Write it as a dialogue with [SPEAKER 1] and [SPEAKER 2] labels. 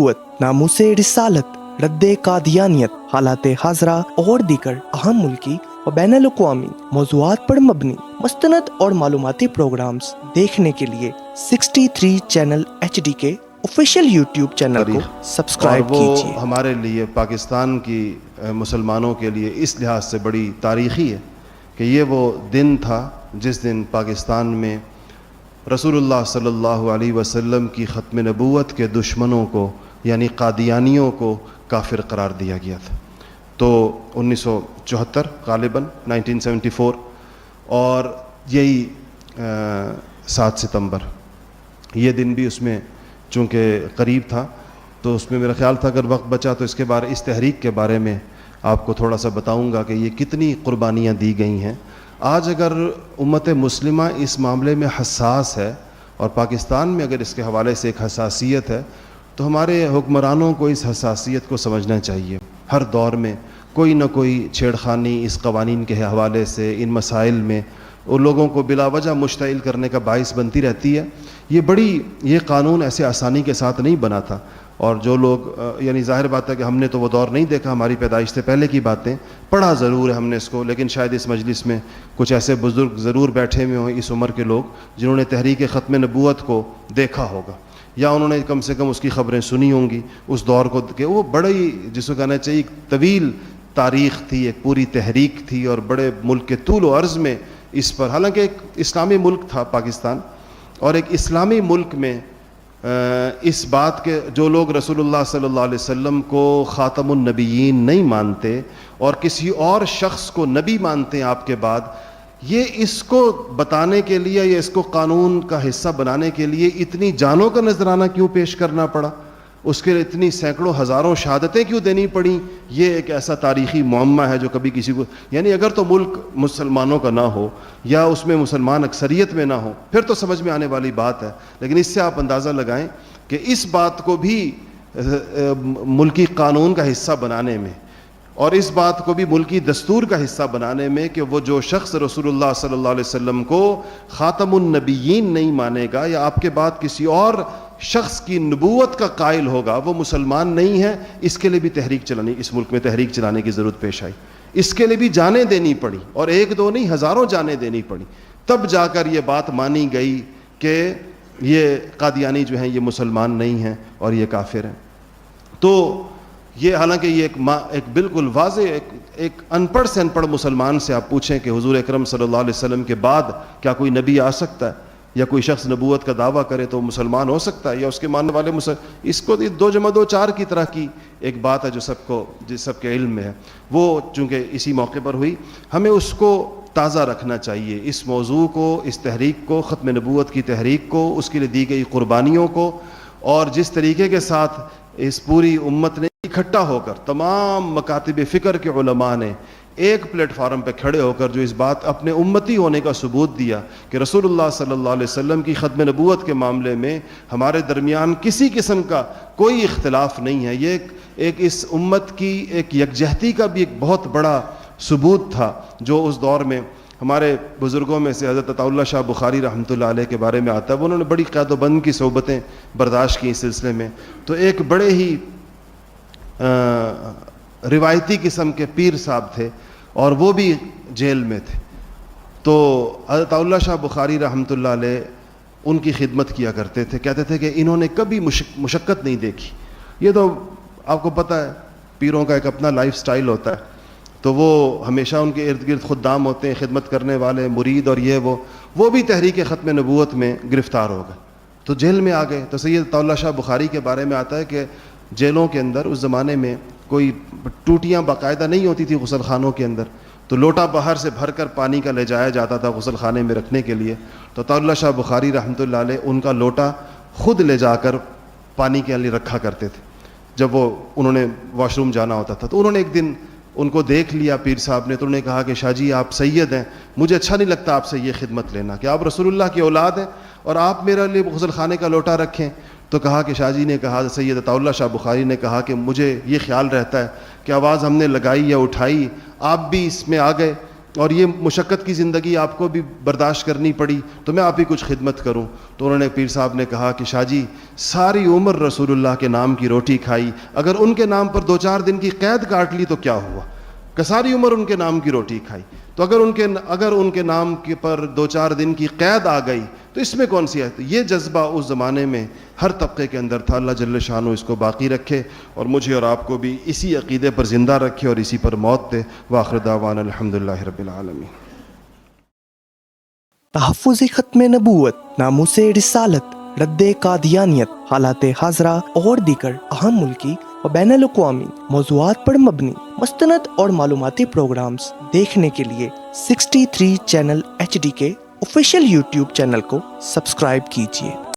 [SPEAKER 1] نبوت، ناموس رسالت، رد قادیانیت، حالات حاضرہ اور دیگر اہم ملکی و بین الاقوامی موضوعات پر مبنی مستند اور معلوماتی پروگرامز دیکھنے کے لیے 63 چینل HD کے آفیشیل یوٹیوب چینل کو سبسکرائب کیجیے۔
[SPEAKER 2] اور وہ ہمارے لیے پاکستان کی مسلمانوں کے لیے اس لحاظ سے بڑی تاریخی ہے کہ یہ وہ دن تھا جس دن پاکستان میں رسول اللہ صلی اللہ علیہ وسلم کی ختم نبوت کے دشمنوں کو یعنی قادیانیوں کو کافر قرار دیا گیا تھا۔ تو 1974 غالباً 1974 اور یہی 7 ستمبر یہ دن بھی اس میں چونکہ قریب تھا، تو اس میں میرا خیال تھا اگر وقت بچا تو اس کے بارے اس تحریک کے بارے میں آپ کو تھوڑا سا بتاؤں گا کہ یہ کتنی قربانیاں دی گئی ہیں۔ آج اگر امت مسلمہ اس معاملے میں حساس ہے اور پاکستان میں اگر اس کے حوالے سے ایک حساسیت ہے تو ہمارے حکمرانوں کو اس حساسیت کو سمجھنا چاہیے۔ ہر دور میں کوئی نہ کوئی چھیڑخانی اس قوانین کے حوالے سے ان مسائل میں اور لوگوں کو بلا وجہ مشتعل کرنے کا باعث بنتی رہتی ہے۔ یہ قانون ایسے آسانی کے ساتھ نہیں بنا تھا، اور جو لوگ یعنی ظاہر بات ہے کہ ہم نے تو وہ دور نہیں دیکھا، ہماری پیدائش سے پہلے کی باتیں پڑھا ضرور ہے ہم نے اس کو، لیکن شاید اس مجلس میں کچھ ایسے بزرگ ضرور بیٹھے ہوئے ہوں اس عمر کے لوگ جنہوں نے تحریک ختم نبوت کو دیکھا ہوگا، یا انہوں نے کم سے کم اس کی خبریں سنی ہوں گی اس دور کو، کہ وہ بڑی جس کو کہنا چاہیے طویل تاریخ تھی، ایک پوری تحریک تھی، اور بڑے ملک کے طول و عرض میں اس پر، حالانکہ ایک اسلامی ملک تھا پاکستان، اور ایک اسلامی ملک میں اس بات کے جو لوگ رسول اللہ صلی اللہ علیہ وسلم کو خاتم النبیین نہیں مانتے اور کسی اور شخص کو نبی مانتے ہیں آپ کے بعد، یہ اس کو بتانے کے لیے یا اس کو قانون کا حصہ بنانے کے لیے اتنی جانوں کا نذرانہ کیوں پیش کرنا پڑا، اس کے اتنی سینکڑوں ہزاروں شہادتیں کیوں دینی پڑیں، یہ ایک ایسا تاریخی معمہ ہے جو کبھی کسی کو، یعنی اگر تو ملک مسلمانوں کا نہ ہو یا اس میں مسلمان اکثریت میں نہ ہو پھر تو سمجھ میں آنے والی بات ہے، لیکن اس سے آپ اندازہ لگائیں کہ اس بات کو بھی ملکی قانون کا حصہ بنانے میں اور اس بات کو بھی ملکی دستور کا حصہ بنانے میں کہ وہ جو شخص رسول اللہ صلی اللہ علیہ وسلم کو خاتم النبیین نہیں مانے گا یا آپ کے بعد کسی اور شخص کی نبوت کا قائل ہوگا وہ مسلمان نہیں ہے، اس کے لیے بھی تحریک چلانی، اس ملک میں تحریک چلانے کی ضرورت پیش آئی، اس کے لیے بھی جانیں دینی پڑی، اور ایک دو نہیں ہزاروں جانیں دینی پڑی، تب جا کر یہ بات مانی گئی کہ یہ قادیانی جو ہیں یہ مسلمان نہیں ہیں اور یہ کافر ہیں۔ تو یہ حالانکہ یہ ایک بالکل واضح ایک ان پڑھ سے ان پڑھ مسلمان سے آپ پوچھیں کہ حضور اکرم صلی اللہ علیہ وسلم کے بعد کیا کوئی نبی آ سکتا ہے یا کوئی شخص نبوت کا دعویٰ کرے تو مسلمان ہو سکتا ہے یا اس کے ماننے والے اس کو 2 + 2 4 کی طرح کی ایک بات ہے جو سب کے علم میں ہے، وہ چونکہ اسی موقع پر ہوئی، ہمیں اس کو تازہ رکھنا چاہیے، اس موضوع کو، اس تحریک کو، ختم نبوت کی تحریک کو، اس کے لیے دی گئی قربانیوں کو، اور جس طریقے کے ساتھ اس پوری امت نے اکٹھا ہو کر تمام مکاتب فکر کے علماء نے ایک پلیٹ فارم پہ کھڑے ہو کر جو اس بات اپنے امتی ہونے کا ثبوت دیا کہ رسول اللہ صلی اللہ علیہ وسلم کی ختم نبوت کے معاملے میں ہمارے درمیان کسی قسم کا کوئی اختلاف نہیں ہے، یہ ایک اس امت کی ایک یکجہتی کا بھی ایک بہت بڑا ثبوت تھا جو اس دور میں ہمارے بزرگوں میں سے حضرت عطا اللہ شاہ بخاری رحمۃ اللہ علیہ کے بارے میں آتا ہے، انہوں نے بڑی قید و بند کی صحبتیں برداشت کی اس سلسلے میں، تو ایک بڑے ہی روایتی قسم کے پیر صاحب تھے اور وہ بھی جیل میں تھے، تو حضرت عطا اللہ شاہ بخاری رحمۃ اللہ علیہ ان کی خدمت کیا کرتے تھے، کہتے تھے کہ انہوں نے کبھی مشقت نہیں دیکھی، یہ تو آپ کو پتہ ہے پیروں کا ایک اپنا لائف سٹائل ہوتا ہے، تو وہ ہمیشہ ان کے ارد گرد خدام ہوتے ہیں، خدمت کرنے والے مرید، اور وہ بھی تحریک ختم نبوت میں گرفتار ہو گئے تو جیل میں آ گئے۔ تو سید عطا اللہ شاہ بخاری کے بارے میں آتا ہے کہ جیلوں کے اندر اس زمانے میں کوئی ٹوٹیاں باقاعدہ نہیں ہوتی تھی غسل خانوں کے اندر، تو لوٹا باہر سے بھر کر پانی کا لے جایا جاتا تھا غسل خانے میں رکھنے کے لیے، تو عطا اللہ شاہ بخاری رحمۃ اللہ علیہ ان کا لوٹا خود لے جا کر پانی کے لیے رکھا کرتے تھے جب انہوں نے واش روم جانا ہوتا تھا۔ تو انہوں نے ایک دن ان کو دیکھ لیا پیر صاحب نے، تو انہوں نے کہا کہ شاہ جی آپ سید ہیں، مجھے اچھا نہیں لگتا آپ سے یہ خدمت لینا کہ آپ رسول اللہ کی اولاد ہیں اور آپ میرے لیے غسل خانے کا لوٹا رکھیں۔ تو کہا کہ شاہ جی نے کہا، سید عطا اللہ شاہ بخاری نے کہا کہ مجھے یہ خیال رہتا ہے کہ آواز ہم نے لگائی یا اٹھائی آپ بھی اس میں آ گئے اور یہ مشقت کی زندگی آپ کو بھی برداشت کرنی پڑی تو میں آپ ہی کچھ خدمت کروں. تو انہوں نے پیر صاحب نے کہا کہ شاہ جی ساری عمر رسول اللہ کے نام کی روٹی کھائی, اگر ان کے نام پر 2-4 دن کی قید کاٹ لی تو کیا ہوا, کہ ساری عمر ان کے نام کی روٹی کھائی, تو اگر ان کے نام کے پر 2-4 دن کی قید آ گئی تو اس میں کون سی ہے. یہ جذبہ اس زمانے میں ہر طبقے کے اندر تھا. اللہ جل شانہ اس کو باقی رکھے اور مجھے اور آپ کو بھی اسی عقیدے پر زندہ رکھے اور اسی پر موت دے. وآخر دعوانا الحمدللہ رب العالمین.
[SPEAKER 1] تحفظ ختم نبوت, ناموس رسالت, رد قادیانیت, حالات حاضرہ اور دیگر اہم ملکی و بین الاقوامی موضوعات پر مبنی مستند اور معلوماتی پروگرامز دیکھنے کے لیے 63 چینل HD کے آفیشیل YouTube چینل کو سبسکرائب کیجیے.